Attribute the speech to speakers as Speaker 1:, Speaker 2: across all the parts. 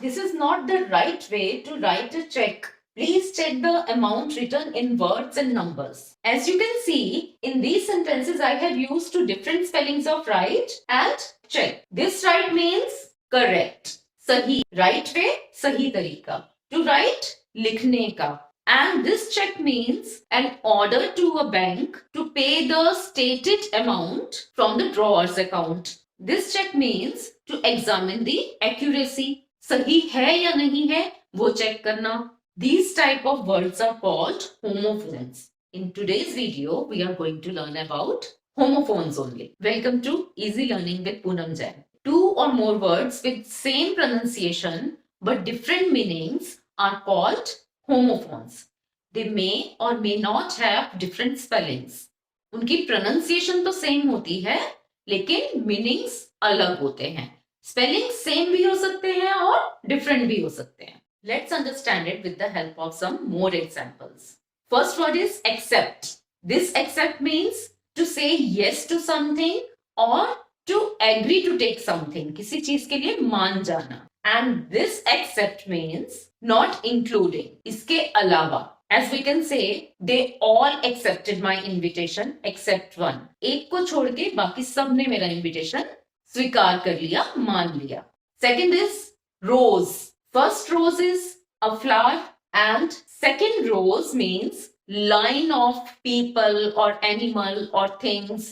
Speaker 1: this is not the right way to write a check. Please check the amount written in words and numbers. As you can see, in these sentences, I have used two different spellings of right and check. This right means correct. Sahi, right way, sahi tarika. To write, likhne ka. And this check means an order to a bank to pay the stated amount from the drawer's account. This check means to examine the accuracy. सही है या नहीं है वो check करना. These type of words are called homophones. In today's video, we are going to learn about homophones only. Welcome to Easy Learning with Punam Jain. Two or more words with same pronunciation but different meanings are called homophones. They may or may not have different spellings. उनकी pronunciation तो same होती है लेकिन meanings अलग होते हैं. Spelling same भी हो सकते हैं और डिफरेंट भी हो सकते हैं. Let's understand it with the help of some more examples. First word is accept. This accept means to say yes to something और to agree to take something. किसी चीज के लिए मान जाना. And this accept means not including. इसके अलावा As we can say, they all accepted my invitation except one. एक को छोड़ के बाकी सब ने मेरा invitation स्वीकार कर लिया, मान लिया. Second is rose. First rose is a flower and second rose means line of people or animal or things.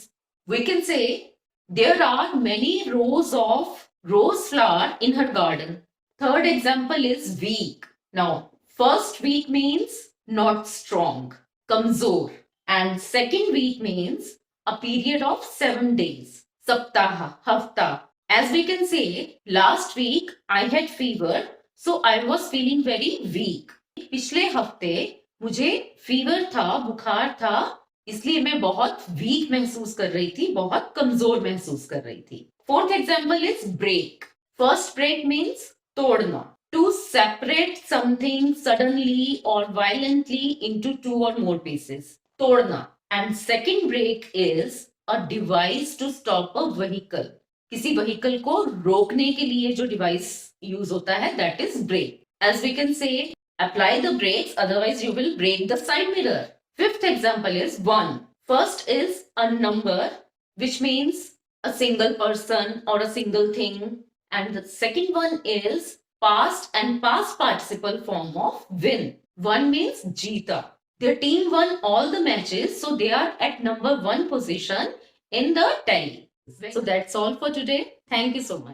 Speaker 1: We can say there are many rows of rose flower in her garden. Third example is weak. Now, first week means not strong, kamzor, and second week means a period of 7 days. Saptaha, hafta. As we can say, last week I had fever, so I was feeling very weak. पिछले हफ्ते मुझे fever था, बुखार था, इसलिए मैं बहुत week महसूस कर रही थी, बहुत कमजोर महसूस कर रही थी. Fourth example is break. First break means तोड़ना. To separate something suddenly or violently into two or more pieces. तोड़ना. And second break is a device to stop a vehicle. किसी vehicle को रोकने के लिए जो device use होता है, that is brake. As we can say, apply the brakes, otherwise you will break the side mirror. Fifth example is 1. First is a number, which means a single person or a single thing. And the second one is past and past participle form of win. 1 means jeeta. Their team won all the matches, so they are at number 1 position in the tally. So that's all for today. Thank you so much.